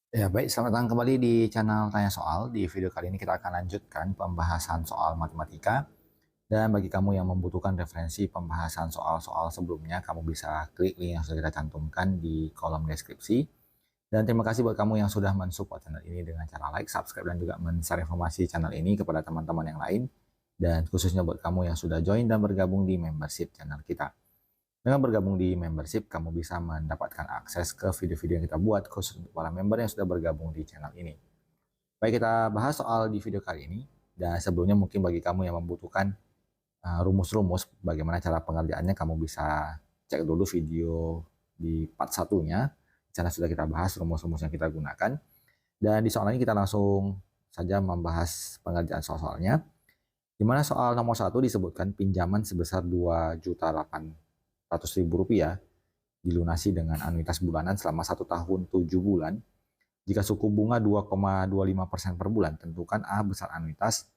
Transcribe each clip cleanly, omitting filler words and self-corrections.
Ya, baik, selamat datang kembali di channel Tanya Soal. Di video kali ini kita akan lanjutkan pembahasan soal matematika. Dan bagi kamu yang membutuhkan referensi pembahasan soal-soal sebelumnya, kamu bisa klik link yang sudah kita cantumkan di kolom deskripsi. Dan terima kasih buat kamu yang sudah mensupport channel ini dengan cara like, subscribe, dan juga men-share informasi channel ini kepada teman-teman yang lain. Dan khususnya buat kamu yang sudah join dan bergabung di membership channel kita. Dengan bergabung di membership, kamu bisa mendapatkan akses ke video-video yang kita buat khusus untuk para member yang sudah bergabung di channel ini. Baik, kita bahas soal di video kali ini. Dan sebelumnya mungkin bagi kamu yang membutuhkan rumus-rumus bagaimana cara pengerjaannya, kamu bisa cek dulu video di part satunya. Di sana sudah kita bahas rumus-rumus yang kita gunakan. Dan di soal ini kita langsung saja membahas pengerjaan soal-soalnya. Di mana soal nomor 1 disebutkan pinjaman sebesar Rp2.800.000 dilunasi dengan anuitas bulanan selama 1 tahun 7 bulan. Jika suku bunga 2,25% per bulan, tentukan A besar anuitas,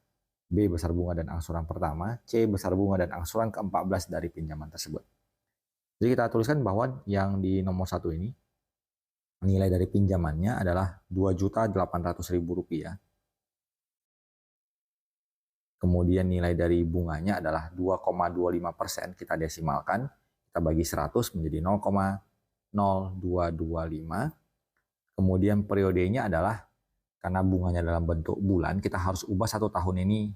B besar bunga dan angsuran pertama, C besar bunga dan angsuran ke-14 dari pinjaman tersebut. Jadi kita tuliskan bahwa yang di nomor 1 ini, nilai dari pinjamannya adalah Rp2.800.000. Kemudian nilai dari bunganya adalah 2,25%, kita desimalkan, kita bagi 100 menjadi 0,0225. Kemudian periodenya adalah, karena bunganya dalam bentuk bulan, kita harus ubah 1 tahun ini,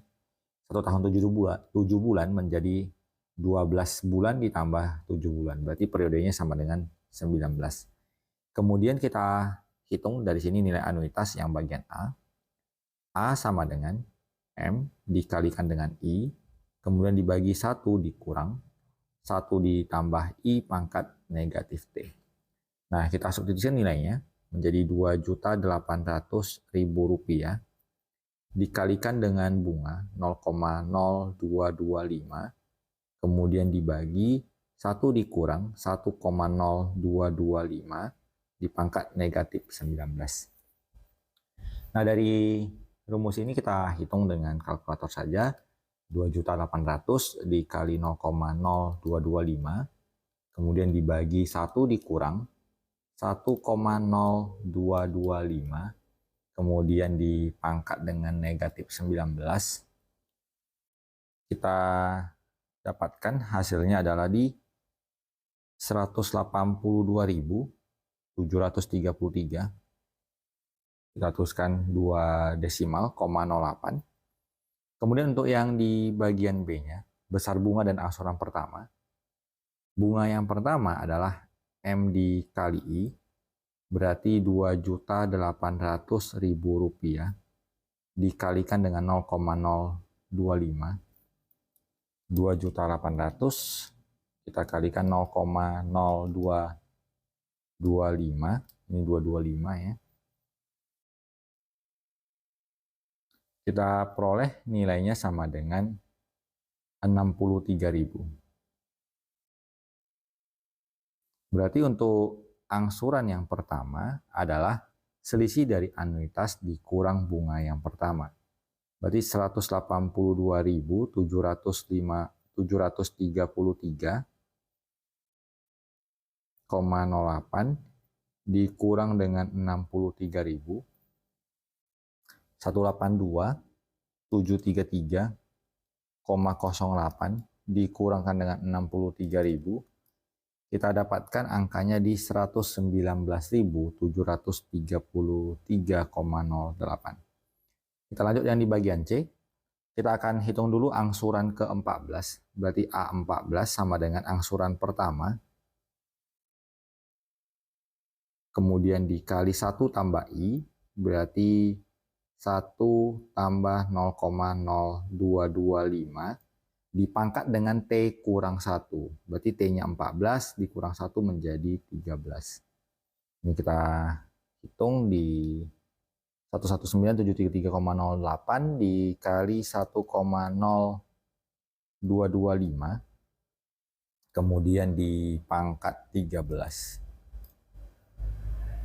1 tahun 7 bulan menjadi 12 bulan ditambah 7 bulan. Berarti periodenya sama dengan 19. Kemudian kita hitung dari sini nilai anuitas yang bagian A. A sama dengan M dikalikan dengan I, kemudian dibagi 1 dikurang 1 ditambah I pangkat negatif T. Nah, kita substitusikan nilainya menjadi Rp2.800.000 dikalikan dengan bunga 0,0225, kemudian dibagi 1 dikurang 1,0225 dipangkat negatif 19. Nah, dari rumus ini kita hitung dengan kalkulator saja. 2.800.000 dikali 0,0225, kemudian dibagi 1 dikurang 1,0225, kemudian dipangkat dengan negatif 19, kita dapatkan hasilnya adalah di 182.733. Kita tuliskan 2 desimal, 0,08. Kemudian untuk yang di bagian B-nya, besar bunga dan angsuran pertama. Bunga yang pertama adalah M dikali I, berarti Rp2.800.000 dikalikan dengan 0,025. 2.800.000 kita kalikan 0,0225, ini 225 ya. Kita peroleh nilainya sama dengan 63.000. Berarti untuk angsuran yang pertama adalah selisih dari anuitas dikurang bunga yang pertama. Berarti 182.733,08 dikurang dengan 63.000, 182.733,08 dikurangkan dengan 63.000, kita dapatkan angkanya di 119.733,08. Kita lanjut yang di bagian C. Kita akan hitung dulu angsuran ke-14. Berarti A14 sama dengan angsuran pertama, kemudian dikali 1 tambah I, berarti 1 tambah 0,0225 dipangkat dengan T kurang 1. Berarti T-nya 14 dikurang 1 menjadi 13. Ini kita hitung di 119.733,08 dikali 1,0225, kemudian dipangkat 13.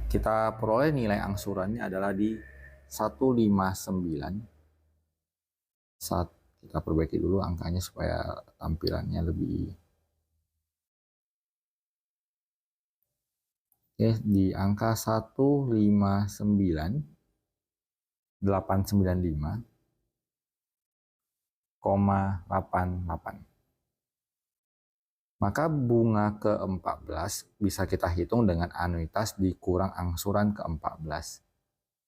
Kita peroleh nilai angsurannya adalah di 159. Kita perbaiki dulu angkanya supaya tampilannya lebih. Oke, di angka 159.895,88. Maka bunga ke-14 bisa kita hitung dengan anuitas dikurang angsuran ke-14.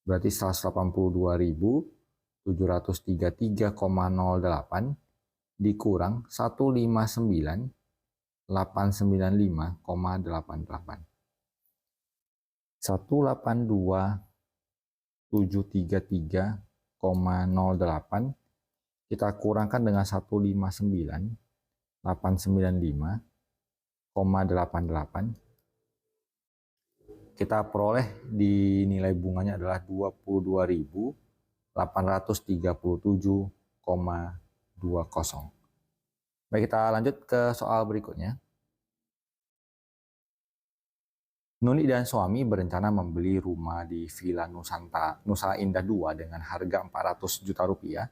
Berarti 182.733,08 dikurang 159.895,88. 182.733,08 kita kurangkan dengan 159.895,88, kita peroleh di nilai bunganya adalah 22.837,20. Baik, kita lanjut ke soal berikutnya. Nuni dan suami berencana membeli rumah di Villa Nusa Indah 2 dengan harga 400 juta rupiah.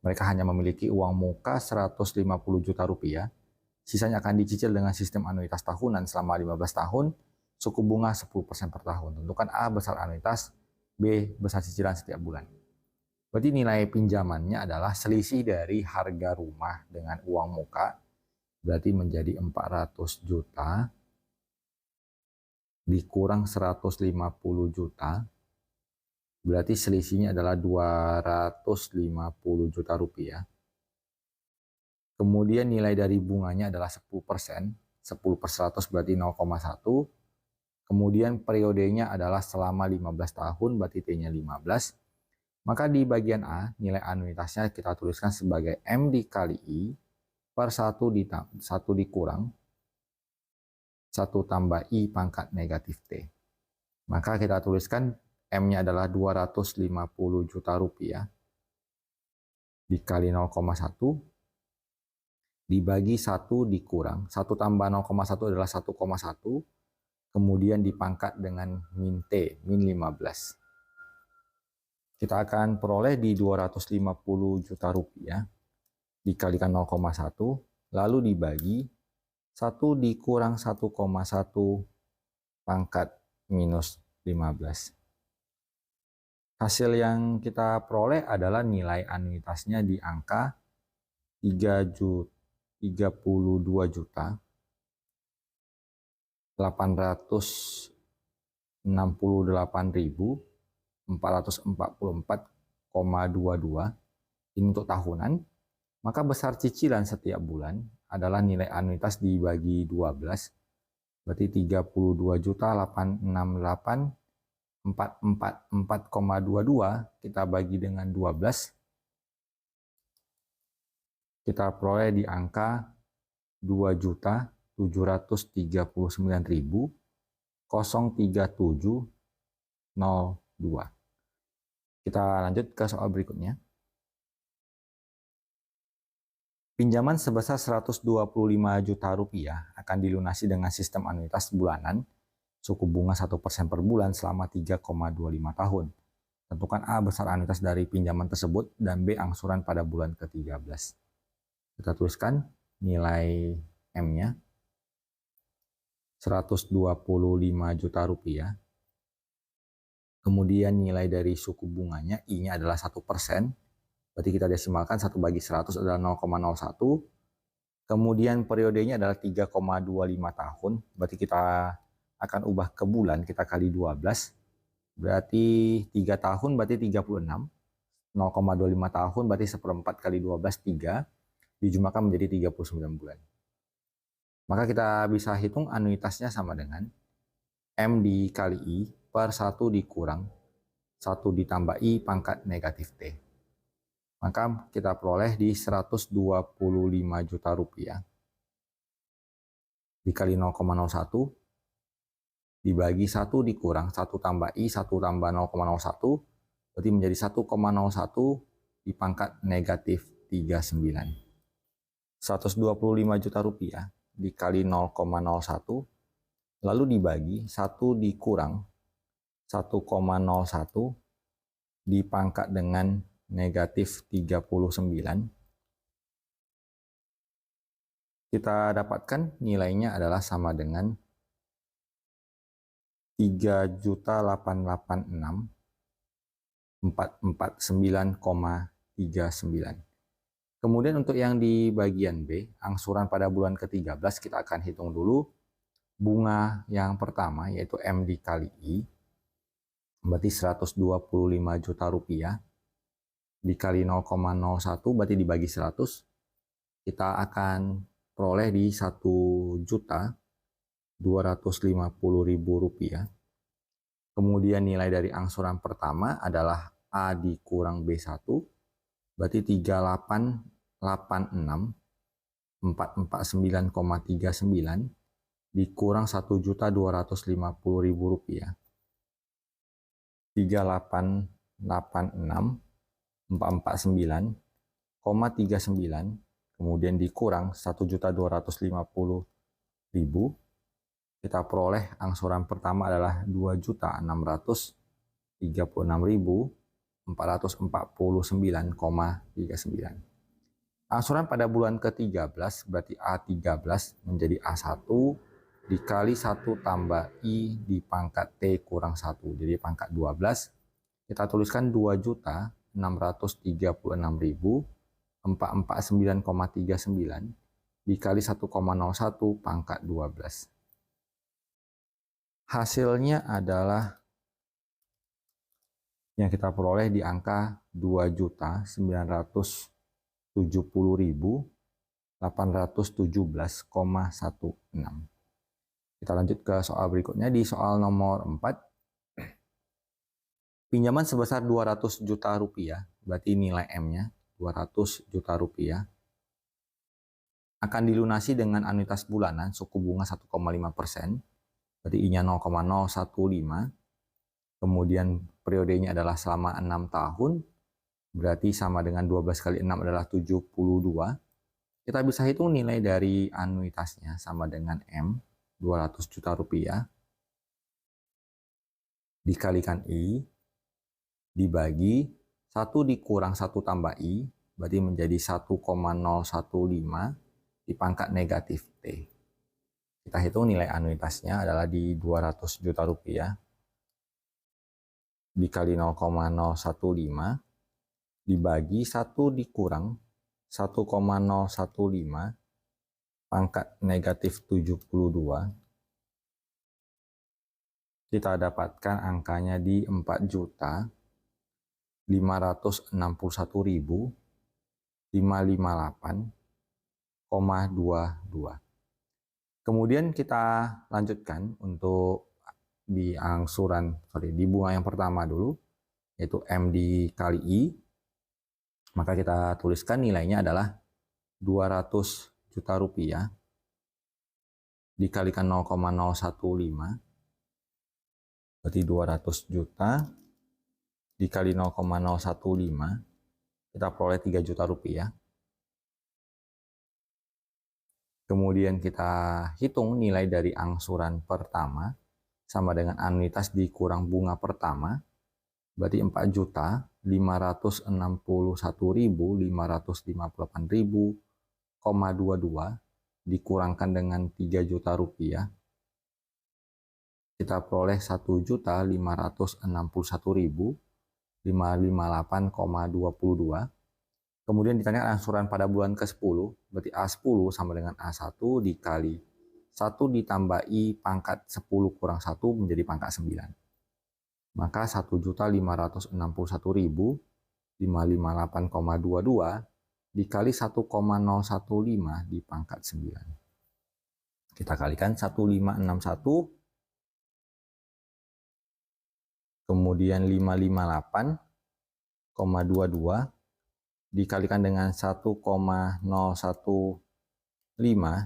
Mereka hanya memiliki uang muka 150 juta rupiah. Sisanya akan dicicil dengan sistem anuitas tahunan selama 15 tahun, suku bunga 10% per tahun. Tentukan A besar anuitas, B besar cicilan setiap bulan. Berarti nilai pinjamannya adalah selisih dari harga rumah dengan uang muka, berarti menjadi 400 juta dikurang 150 juta, berarti selisihnya adalah 250 juta rupiah. Kemudian nilai dari bunganya adalah 10%, 10 per 100 berarti 0,1. Kemudian periodenya adalah selama 15 tahun, berarti T-nya 15. Maka di bagian A, nilai anuitasnya kita tuliskan sebagai M dikali I per 1 dikurang 1 tambah I pangkat negatif T. Maka kita tuliskan M-nya adalah 250 juta rupiah dikali 0,1 dibagi 1 dikurang 1 tambah 0,1 adalah 1,1, kemudian dipangkat dengan min T, min 15. Kita akan peroleh di 250 juta rupiah dikalikan 0,1 lalu dibagi 1 dikurang 1,1 pangkat minus 15. Hasil yang kita peroleh adalah nilai anuitasnya di angka 32.868.444,22. Ini untuk tahunan. Maka besar cicilan setiap bulan adalah nilai anuitas dibagi 12, berarti 32.868.444,22 kita bagi dengan 12, kita peroleh di angka 2.739.03702. Kita lanjut ke soal berikutnya. Pinjaman sebesar 125 juta rupiah akan dilunasi dengan sistem anuitas bulanan, suku bunga 1% per bulan selama 3,25 tahun. Tentukan A besar anuitas dari pinjaman tersebut dan B angsuran pada bulan ke-13. Kita tuliskan nilai M-nya 125 juta rupiah. Kemudian nilai dari suku bunganya I-nya adalah 1%. Berarti kita desimalkan 1 bagi 100 adalah 0,01. Kemudian periodenya adalah 3,25 tahun. Berarti kita akan ubah ke bulan, kita kali 12. Berarti 3 tahun berarti 36. 0,25 tahun berarti 1/4 kali 12, 3. Dijumlahkan menjadi 39 bulan. Maka kita bisa hitung anuitasnya sama dengan M dikali I per 1 dikurang 1 ditambah I pangkat negatif T. Maka kita peroleh di 125 juta rupiah dikali 0,01 dibagi 1 dikurang 1 tambah I 1 tambah 0,01 berarti menjadi 1,01 dipangkat negatif 39. 125 juta rupiah dikali 0,01 lalu dibagi 1 dikurang 1,01 dipangkat dengan negatif 39. Kita dapatkan nilainya adalah sama dengan 3.886.449,39. Kemudian untuk yang di bagian B, angsuran pada bulan ke-13 kita akan hitung dulu bunga yang pertama yaitu M dikali I, berarti 125 juta rupiah, dikali 0,01 berarti dibagi 100, kita akan peroleh di 1.250.000 rupiah. Kemudian nilai dari angsuran pertama adalah A dikurang B1, berarti 3886.449,39 dikurang 1.250.000 rupiah. 3886.449,39 kemudian dikurang 1.250.000, kita peroleh angsuran pertama adalah 2.636.449,39. Angsuran pada bulan ke-13 berarti A13 menjadi A1 dikali 1 tambah I di pangkat T kurang 1, jadi pangkat 12. Kita tuliskan 2.636.449,39 dikali 1,01 pangkat 12. Hasilnya adalah yang kita peroleh di angka 2.970.817,16. Kita lanjut ke soal berikutnya. Di soal nomor 4, pinjaman sebesar 200 juta rupiah, berarti nilai M-nya 200 juta rupiah, akan dilunasi dengan anuitas bulanan suku bunga 1,5%, berarti I-nya 0,015, kemudian periodenya adalah selama 6 tahun, berarti sama dengan 12 kali 6 adalah 72. Kita bisa hitung nilai dari anuitasnya sama dengan M, 200 juta rupiah, dikalikan I, dibagi 1 dikurang 1 tambah I, berarti menjadi 1,015 di pangkat negatif T. Kita hitung nilai anuitasnya adalah di 200 juta rupiah, dikali 0,015, dibagi 1 dikurang 1,015 pangkat negatif 72, kita dapatkan angkanya di 4.561.558,22. Kemudian kita lanjutkan untuk di bunga yang pertama dulu, yaitu M dikali I. Maka kita tuliskan nilainya adalah 200 juta rupiah dikalikan 0,015, berarti 200 juta dikali 0,015, kita peroleh 3 juta rupiah. Kemudian kita hitung nilai dari angsuran pertama sama dengan anuitas dikurang bunga pertama, berarti 4.561.558,22 dikurangkan dengan 3 juta rupiah, kita peroleh 1.861.558,22. Kemudian ditanya angsuran pada bulan ke-10, berarti A10 sama dengan A1 dikali 1 ditambah I pangkat 10 kurang 1 menjadi pangkat 9. Maka 1.561.558,22 dikali 1,015 di pangkat 9. Kita kalikan 1.561, kemudian 558,22 dikalikan dengan 1,015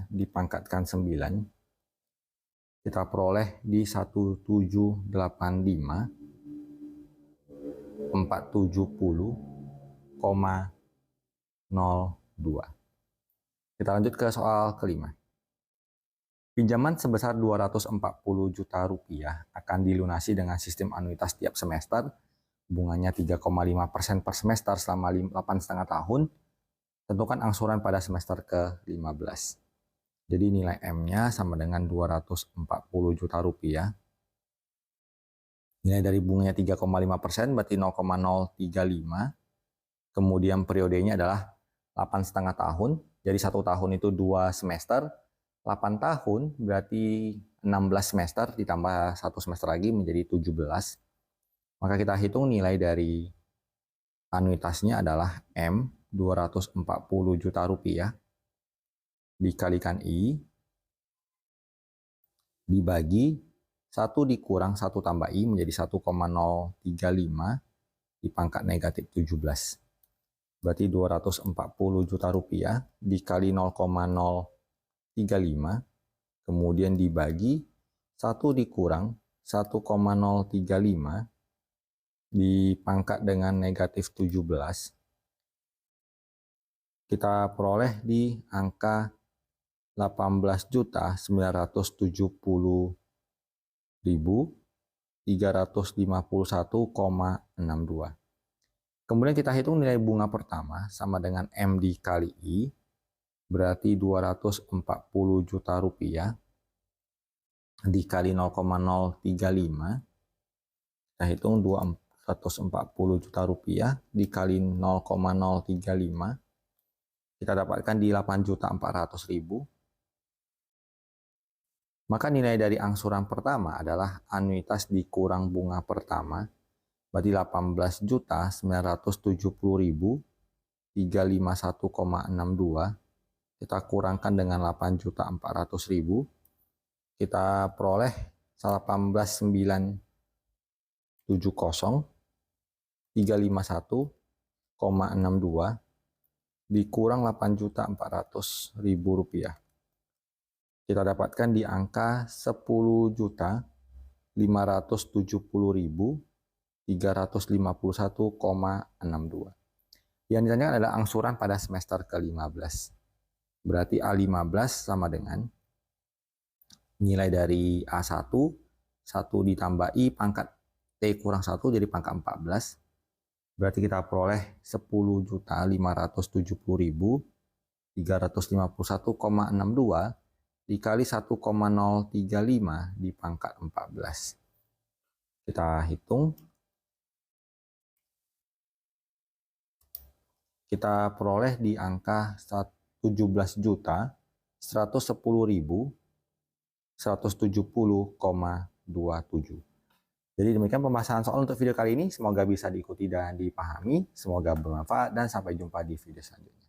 dipangkatkan 9, kita peroleh di 1.785.470,02. Kita lanjut ke soal kelima. Pinjaman sebesar 240 juta rupiah akan dilunasi dengan sistem anuitas tiap semester, bunganya 3,5% per semester selama 8,5 tahun. Tentukan angsuran pada semester ke-15. Jadi nilai M-nya sama dengan 240 juta rupiah Nilai dari bunganya 3,5%, berarti 0,035. Kemudian periodenya adalah 8,5 tahun. Jadi 1 tahun itu 2 semester. 8 tahun berarti 16 semester ditambah 1 semester lagi menjadi 17. Maka kita hitung nilai dari anuitasnya adalah M, 240 juta rupiah, dikalikan I, dibagi 1 dikurang 1 tambah I menjadi 1,035 dipangkat negatif 17. Berarti 240 juta rupiah dikali 0,035, kemudian dibagi 1 dikurang 1,035 dipangkat dengan negatif 17. Kita peroleh di angka 18.970.351,62. Kemudian kita hitung nilai bunga pertama sama dengan M dikali I, berarti 240 juta rupiah dikali 0,035. Kita hitung 240 juta rupiah dikali 0,035. Kita dapatkan di 8.400.000. Maka nilai dari angsuran pertama adalah anuitas dikurang bunga pertama, berarti 18.970.351,62. Kita kurangkan dengan 8.400.000. Kita peroleh 18.970.351,62 dikurang 8.400.000 rupiah. Kita dapatkan di angka 10.570.351,62. Yang ditanyakan adalah angsuran pada semester ke-15. Berarti A15 sama dengan nilai dari A1, 1 ditambah I pangkat T kurang 1 jadi pangkat 14. Berarti kita peroleh 10.570.351,62 dikali 1,035 di pangkat 14. Kita hitung. Kita peroleh di angka 17.110.170,27. Jadi demikian pembahasan soal untuk video kali ini. Semoga bisa diikuti dan dipahami. Semoga bermanfaat dan sampai jumpa di video selanjutnya.